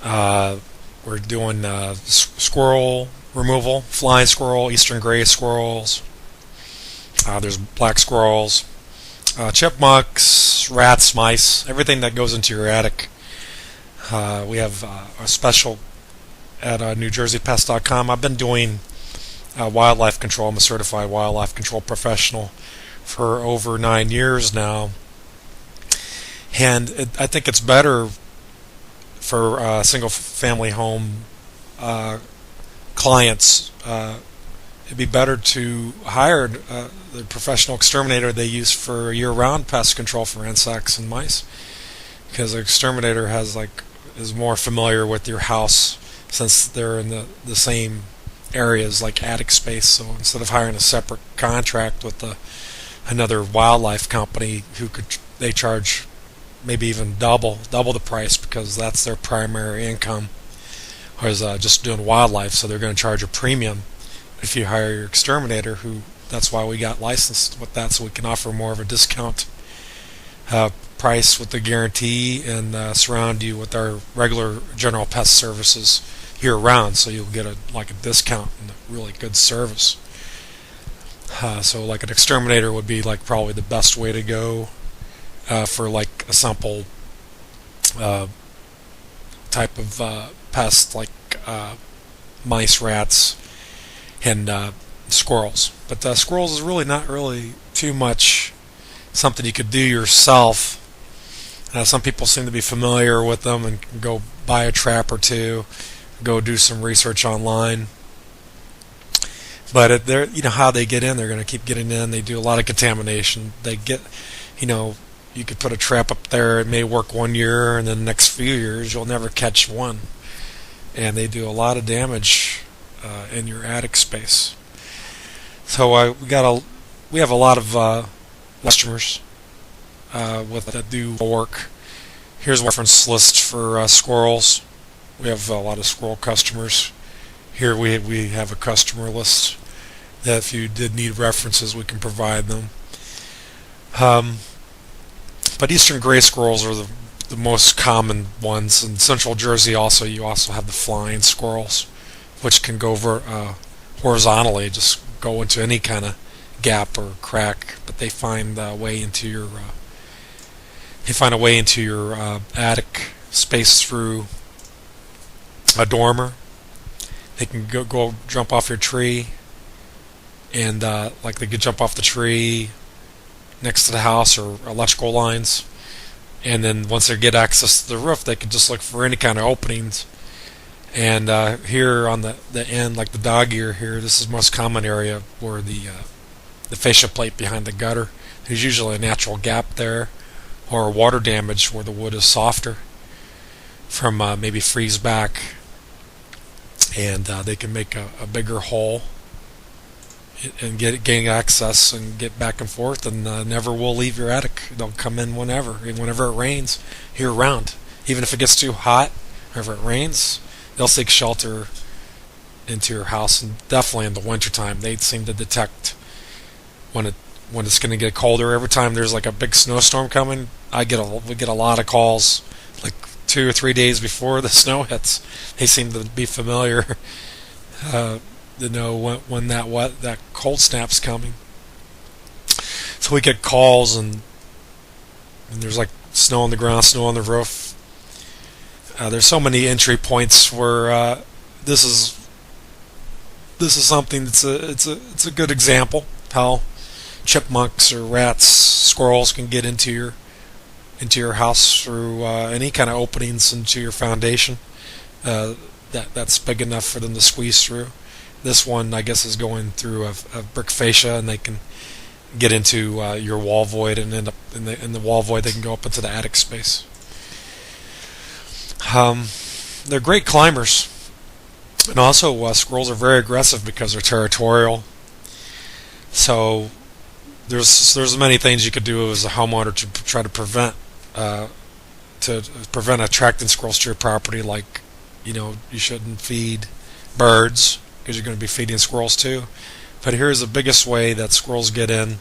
We're doing squirrel removal, flying squirrel, eastern gray squirrels. There's black squirrels, chipmunks, rats, mice, everything that goes into your attic. We have a special at NewJerseyPest.com. I've been doing wildlife control. I'm a certified wildlife control professional for over 9 years now, and I think it's better for single-family home clients. It'd be better to hire the professional exterminator they use for year-round pest control for insects and mice, because the exterminator is more familiar with your house since they're in the same areas like attic space. So instead of hiring a separate contract with another wildlife company they charge maybe even double the price, because that's their primary income, whereas just doing wildlife, so they're going to charge a premium if you hire your exterminator. That's why we got licensed with that, so we can offer more of a discount price with the guarantee, and surround you with our regular general pest services year round, so you'll get a discount and a really good service. So like an exterminator would be probably the best way to go for a simple type of pest like mice, rats, and squirrels. But squirrels is really not really too much something you could do yourself. Some people seem to be familiar with them and can go buy a trap or two, go do some research online. But how they get in, they're going to keep getting in. They do a lot of contamination. They get, you could put a trap up there. It may work 1 year, and then the next few years you'll never catch one. And they do a lot of damage in your attic space. So we have a lot of customers that do work. Here's a reference list for squirrels. We have a lot of squirrel customers. Here we have a customer list that if you did need references, we can provide them. But eastern gray squirrels are the most common ones. In central Jersey you also have the flying squirrels, which can go horizontally, just go into any kind of gap or crack, but they find a way into your attic space through a dormer. They can go jump off your tree, and they could jump off the tree next to the house or electrical lines, and then once they get access to the roof, they can just look for any kind of openings. And here on the end, like the dog ear here, this is the most common area where the fascia plate behind the gutter. There's usually a natural gap there, or water damage where the wood is softer from maybe freeze back, and they can make a bigger hole and gain access and get back and forth, and never will leave your attic. They'll come in whenever it rains year round. Even if it gets too hot, whenever it rains, they'll seek shelter into your house. And definitely in the wintertime, they seem to detect when it's going to get colder. Every time there's a big snowstorm coming, we get a lot of calls 2 or 3 days before the snow hits. They seem to be familiar to know when that cold snap's coming. So we get calls, and there's snow on the ground, snow on the roof. There's so many entry points where this is something it's a good example how chipmunks or rats, squirrels can get into your house through any kind of openings into your foundation that's big enough for them to squeeze through. This one, I guess, is going through a brick fascia, and they can get into your wall void, and end up in the wall void. They can go up into the attic space. They're great climbers, and also squirrels are very aggressive because they're territorial. So there's many things you could do as a homeowner to try to prevent attracting squirrels to your property. You shouldn't feed birds, because you're going to be feeding squirrels too. But here's the biggest way that squirrels get in: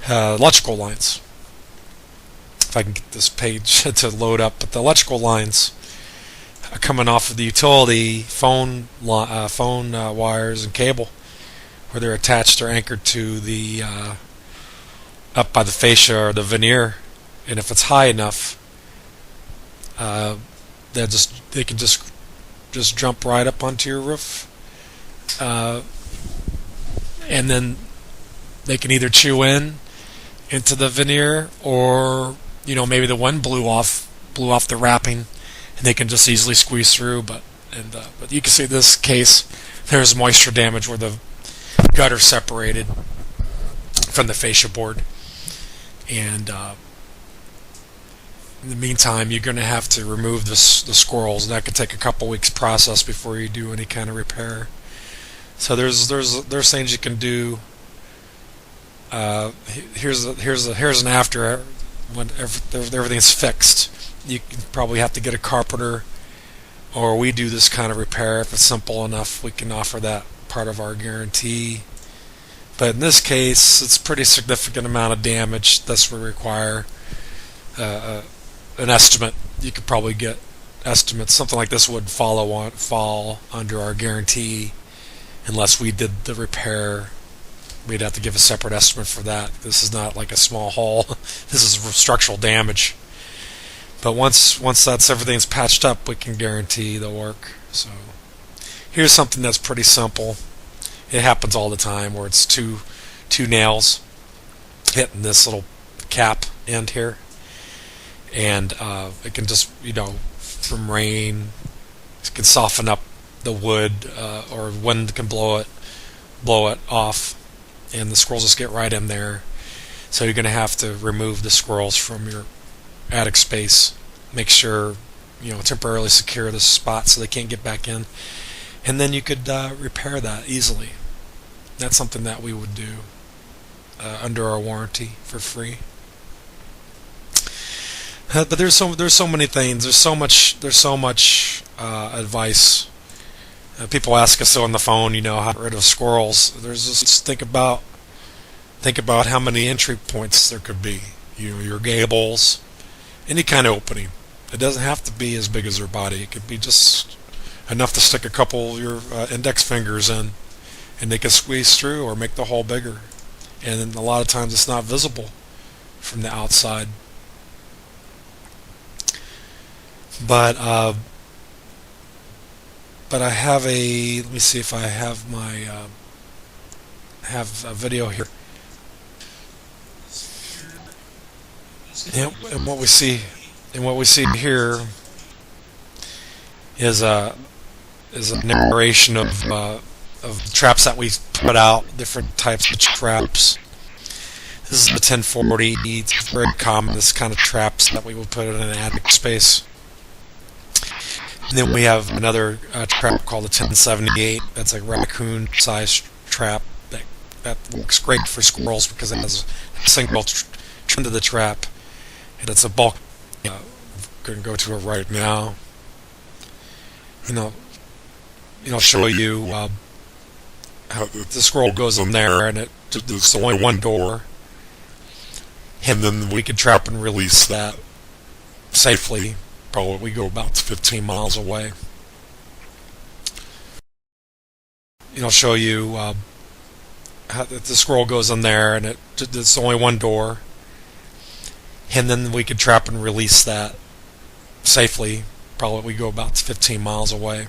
electrical lines. If I can get this page to load up, but the electrical lines, coming off of the utility phone wires and cable, where they're attached or anchored to the up by the fascia or the veneer. And if it's high enough, they can just jump right up onto your roof, and then they can either chew into the veneer, or maybe the wind blew off the wrapping, and they can just easily squeeze through. But you can see in this case there's moisture damage where the gutter separated from the fascia board, and in the meantime you're going to have to remove the squirrels, and that could take a couple weeks process before you do any kind of repair. So there's things you can do. Here's an after when everything's fixed. You can probably have to get a carpenter, or we do this kind of repair. If it's simple enough, we can offer that part of our guarantee. But in this case, it's a pretty significant amount of damage. Thus, we require an estimate. You could probably get estimates. Something like this would fall under our guarantee unless we did the repair. We'd have to give a separate estimate for that. This is not like a small hole. This is structural damage. But once everything's patched up, we can guarantee the work. So here's something that's pretty simple. It happens all the time, where it's two nails hitting this little cap end here, and it can just from rain, it can soften up the wood, or wind can blow it off, and the squirrels just get right in there. So you're going to have to remove the squirrels from your attic space. Make sure temporarily secure the spot so they can't get back in, and then you could repair that easily. That's something that we would do under our warranty for free. But there's so many things. There's so much advice. People ask us on the phone, how to get rid of squirrels. There's just think about how many entry points there could be. Your gables, any kind of opening. It doesn't have to be as big as their body. It could be just enough to stick a couple of your index fingers in, and they can squeeze through or make the hole bigger. And then a lot of times it's not visible from the outside. But I have let me see if I have my have a video here. And what we see here is a narration of traps that we put out, different types of traps. This is the 1040. It's very common, this kind of traps that we will put in an attic space. And then we have another trap called the 1078. That's a raccoon-sized trap that works great for squirrels because it has a single trend to the trap, and it's a bulk. I'm going to go to it right now. Show you how the squirrel goes in there, and it's only one door, and then we can trap and release that safely. Probably we go about 15 miles away. Show you how the squirrel goes in there, and it's only one door, and then we can trap and release that safely. Probably we go about 15 miles away.